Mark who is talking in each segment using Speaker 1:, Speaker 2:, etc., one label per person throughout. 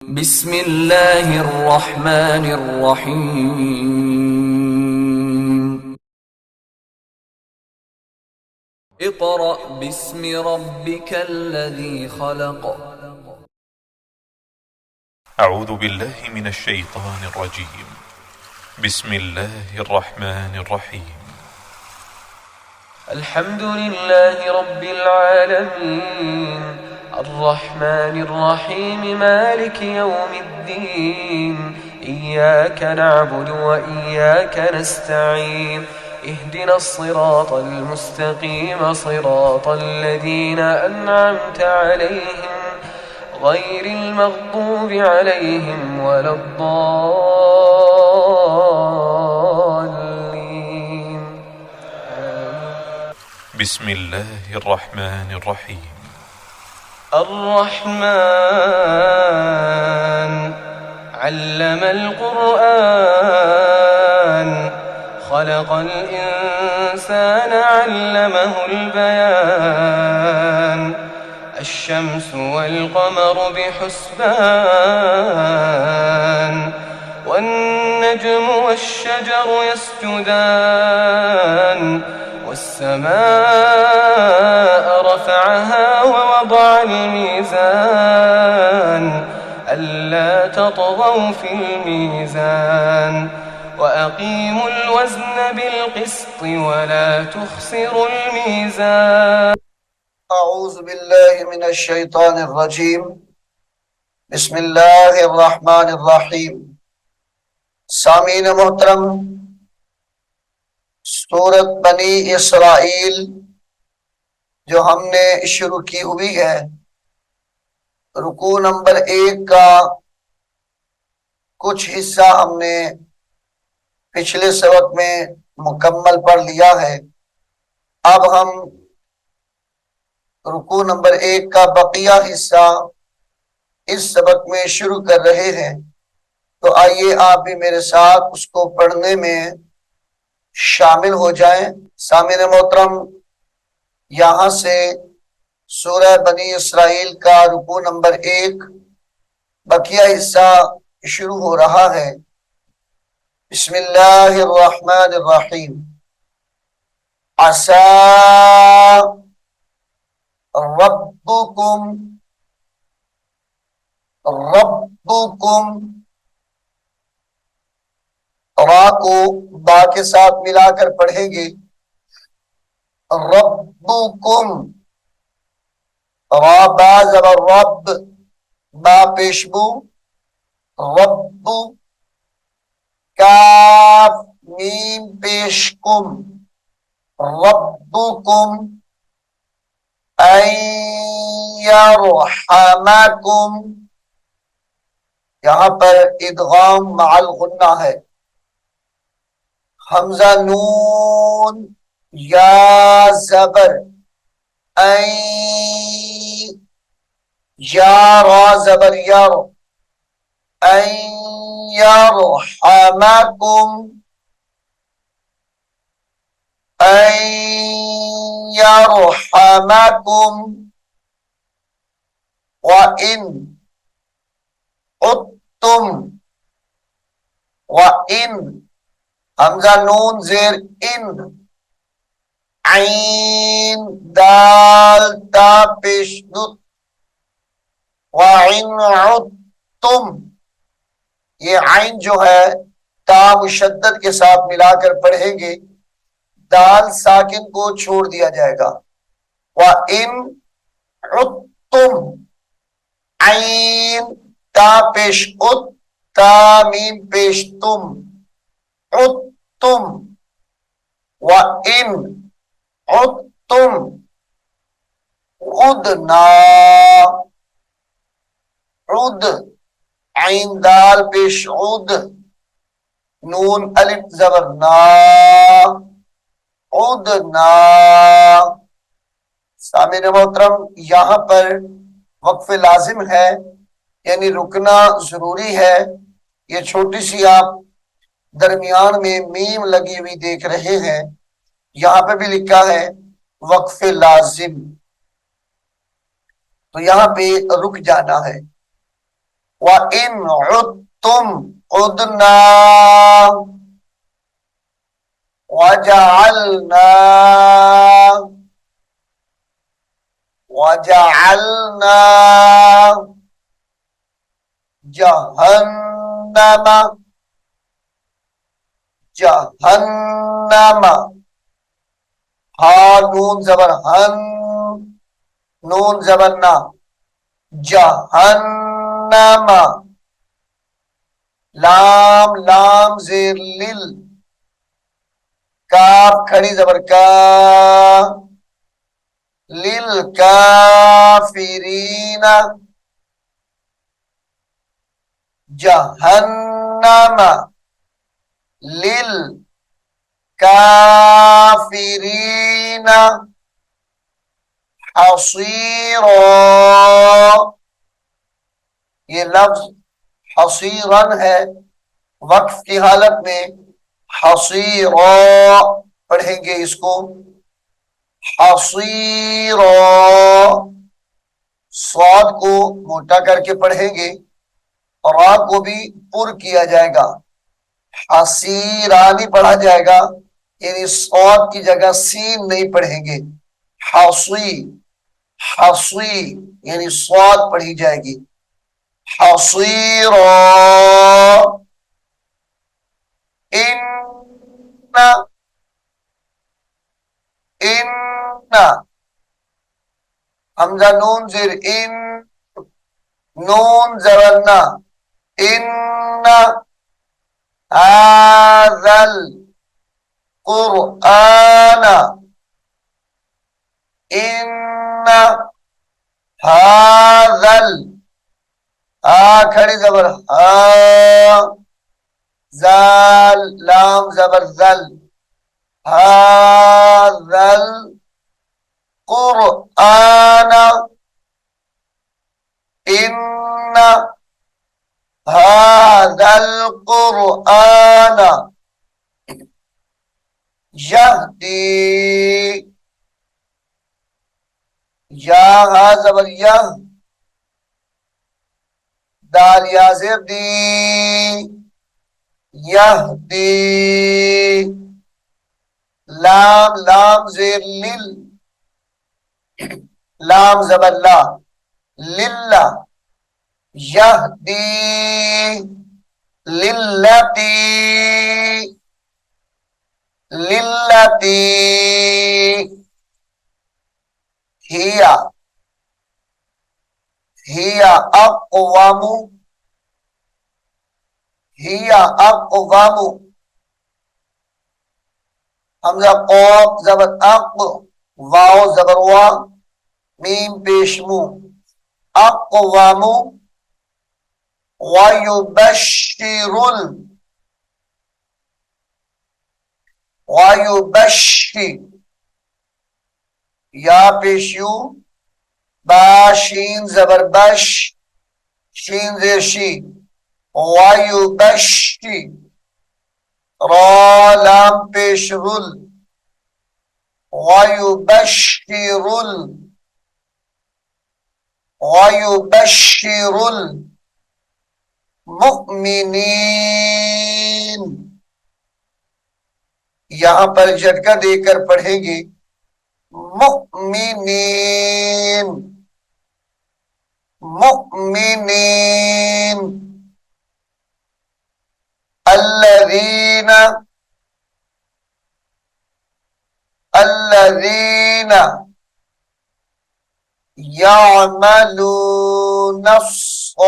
Speaker 1: بسم الله الرحمن الرحيم. اقرأ باسم ربك الذي خلق.
Speaker 2: أعوذ بالله من الشيطان الرجيم. بسم الله الرحمن الرحيم.
Speaker 3: الحمد لله رب العالمين الرحمن الرحيم مالك يوم الدين إياك نعبد وإياك نستعين اهدنا الصراط المستقيم صراط الذين أنعمت عليهم غير المغضوب عليهم ولا الضالين.
Speaker 2: بسم الله الرحمن الرحيم.
Speaker 3: الرحمن علم القرآن خلق الإنسان علمه البيان الشمس والقمر بحسبان والنجم والشجر يسجدان والسماء رفعها ووضع الميزان ألا تطغوا في الميزان وأقيموا الوزن بالقسط ولا تخسروا الميزان.
Speaker 4: اعوذ باللہ من الشیطان الرجیم بسم اللہ الرحمن الرحیم. سامعین محترم، سورت بنی اسرائیل جو ہم نے شروع کی ہوئی ہے، رکوع نمبر 1 کا کچھ حصہ ہم نے پچھلے سبق میں مکمل پڑھ لیا ہے. اب ہم رکوع نمبر 1 کا بقیہ حصہ اس سبق میں شروع کر رہے ہیں، تو آئیے آپ بھی میرے ساتھ اس کو پڑھنے میں شامل ہو جائیں. سامعین محترم، یہاں سے سورہ بنی اسرائیل کا رکوع نمبر 1 بقیہ حصہ شروع ہو رہا ہے. بسم اللہ الرحمن الرحیم. عسى ربکم را کو با کے ساتھ ملا کر پڑھیں گے. ربکم، را با زبر رب، با پیشبو، رب، کاف میم پیشکم، ربکم این یرحمکم. یہاں پر ادغام مع الغنہ ہے. حمزہ نون یا زبر این، یا را زبر یر، این یرحمکم، این یرحمکم. وَإِنْ عُدْتُمْ، وَإِنْ حمزہ نون زیر ان، عین دال تا پیش نت، وَإِنْ عُدْتُمْ، یہ عین جو ہے تا مشدد کے ساتھ ملا کر پڑھیں گے، دال ساکن کو چھوڑ دیا جائے گا. وَإِنْ عُدْتُمْ، عین تا پیش ات، تا میم پیش تم، عدتم. وَإِنْ عُدْتُمْ عُدْنَا، عد عین دال پیش عد، نون الف زبر نا، عدنا. سامعین محترم، یہاں پر وقف لازم ہے، یعنی رکنا ضروری ہے. یہ چھوٹی سی آپ درمیان میں میم لگی ہوئی دیکھ رہے ہیں، یہاں پہ بھی لکھا ہے وقف لازم، تو یہاں پہ رک جانا ہے. وَإِنْ عُدْتُمْ عُدْنَا وَجَعَلْنَا جَهَنَّمَ ہا نون زبر ہن نون زبر نا جہنم لام لام زیر لل کاف کھڑی زبر کا للکافرین جہنم للکافرین حصیرا یہ لفظ حصیرن ہے وقف کی حالت میں حصیرا پڑھیں گے اس کو حصیرا صاد کو موٹا کر کے پڑھیں گے اور را کو بھی پر کیا جائے گا حصیرا نہیں پڑھا جائے گا یعنی صاد کی جگہ سین نہیں پڑھیں گے حصی یعنی صاد پڑھی جائے گی حصیرا ان حمزہ نون زیر ان نون زبرنا ان هذا القرآن ان هذا کھڑی زبر زال لام زبر زل هذا القرآن ان هذا القرآن یہدی یا ہا زبر یا دال یا زیر دی یہدی لام لام زیر لل لام زبر لا للہ یہدی للتی ہی اقوام حمزہ قوف زبر اق واو زبر وا میم پیش مو اقوام وَيُبَشِّرُ یا پیشیو با شین زبر بش شین زیر شی وَيُبَشِّرُ را لام پیش رل وَيُبَشِّرُ المؤمنین یہاں پر جھٹکا دے کر پڑھیں گے مؤمنین الذین یعملون الصالحات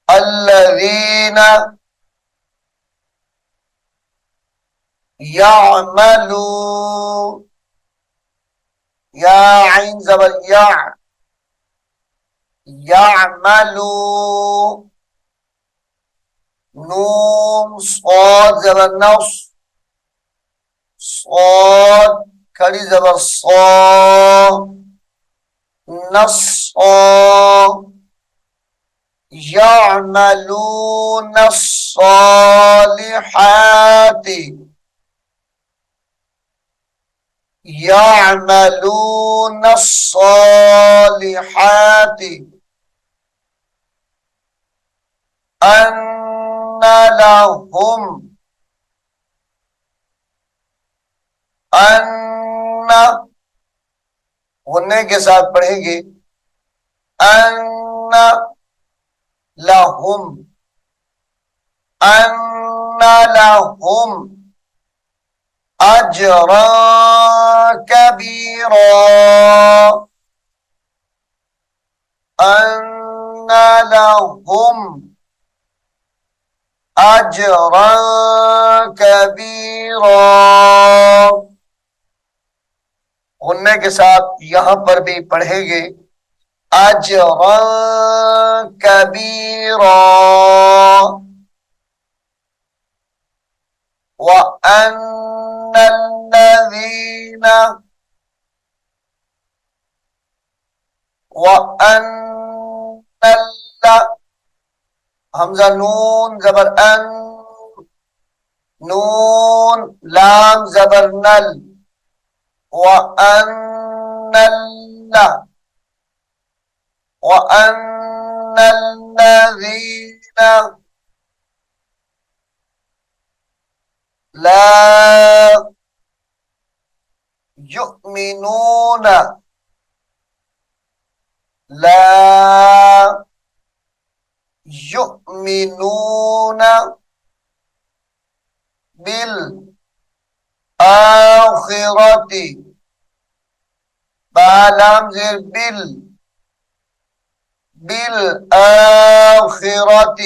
Speaker 4: الذین یعملون یا عین زبر یعملون نون صاد زبر نص صاد کھڑی زبر صا نص يعملون الصالحات يعملون الصالحات أن غنے کے ساتھ پڑھیں گے ان لہم اجرا کبیرا ان لہم اجرا کبیرا. غنے کے ساتھ یہاں پر بھی پڑھیں گے اجرا کبیرا. وَأَنَّ الَّذِينَ حمزہ نون زبر ان، نون لام زبر نل، وَأَنَّ الَّذِينَ لا يؤمنون بالآخرة بالام زیر بالآخرة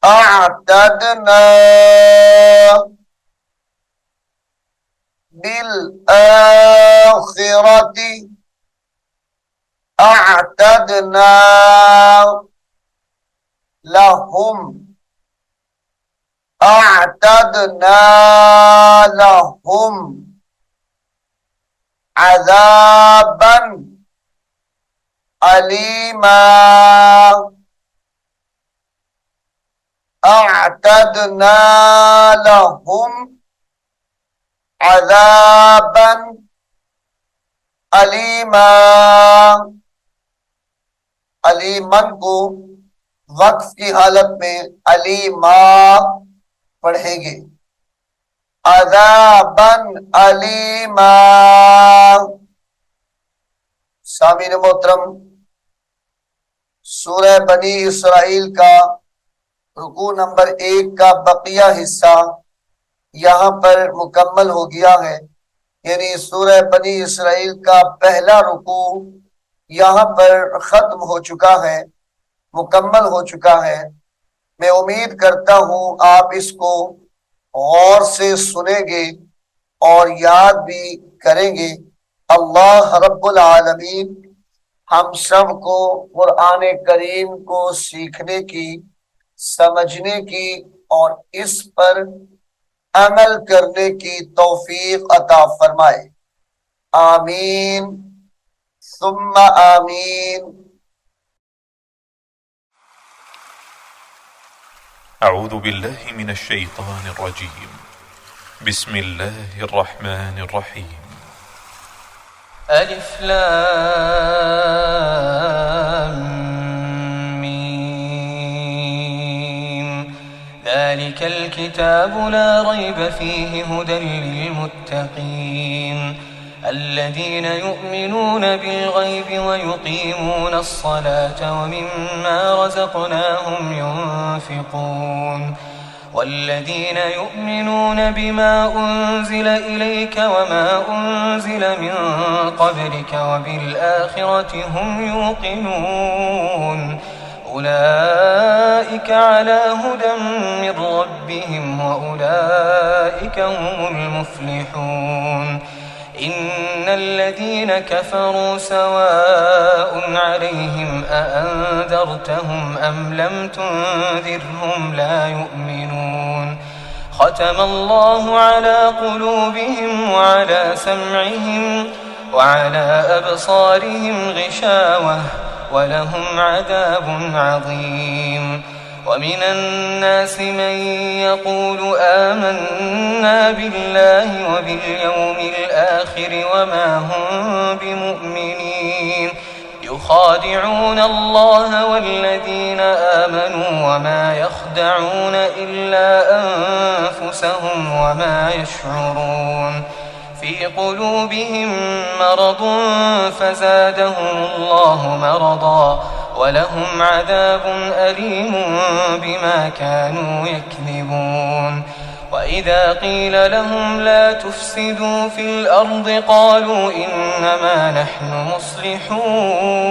Speaker 4: اعتدنا بالآخرة اعتدنا لهم عذابا أليما اعتدنا لهم عذابا أليما. علیمن کو وقف کی حالت میں علیما پڑھیں گے عذابا علیما. سامعین محترم، سورہ بنی اسرائیل کا رکوع نمبر 1 کا بقیہ حصہ یہاں پر مکمل ہو گیا ہے. یعنی سورہ بنی اسرائیل کا پہلا رکوع یہاں پر ختم ہو چکا ہے، مکمل ہو چکا ہے. میں امید کرتا ہوں آپ اس کو غور سے سنیں گے اور یاد بھی کریں گے. اللہ رب العالمین ہم سب کو قرآن کریم کو سیکھنے کی، سمجھنے کی اور اس پر عمل کرنے کی توفیق عطا فرمائے. آمین ثم آمین.
Speaker 2: أعوذ بالله من الشيطان الرجيم. بسم الله الرحمن الرحيم.
Speaker 3: ألف لام ميم. ذلك الكتاب لا ريب فيه هدى للمتقين الذين يؤمنون بالغيب ويقيمون الصلاة ومما رزقناهم ينفقون والذين يؤمنون بما أنزل إليك وما أنزل من قبلك وبالآخرة هم يوقنون أولئك على هدى من ربهم وأولئك هم المفلحون. إن الذين كفروا سواء عليهم أأنذرتهم أم لم تنذرهم لا يؤمنون. ختم الله على قلوبهم وعلى سمعهم وعلى أبصارهم غشاوة ولهم عذاب عظيم. ومن الناس من يقول آمنا بالله وباليوم الآخر وما هم بمؤمنين يخادعون الله والذين آمنوا وما يخدعون إلا أنفسهم وما يشعرون في قلوبهم مرض فزادهم الله مرضا ولهم عذاب أليم بما كانوا يكذبون وإذا قيل لهم لا تفسدوا في الأرض قالوا إنما نحن مصلحون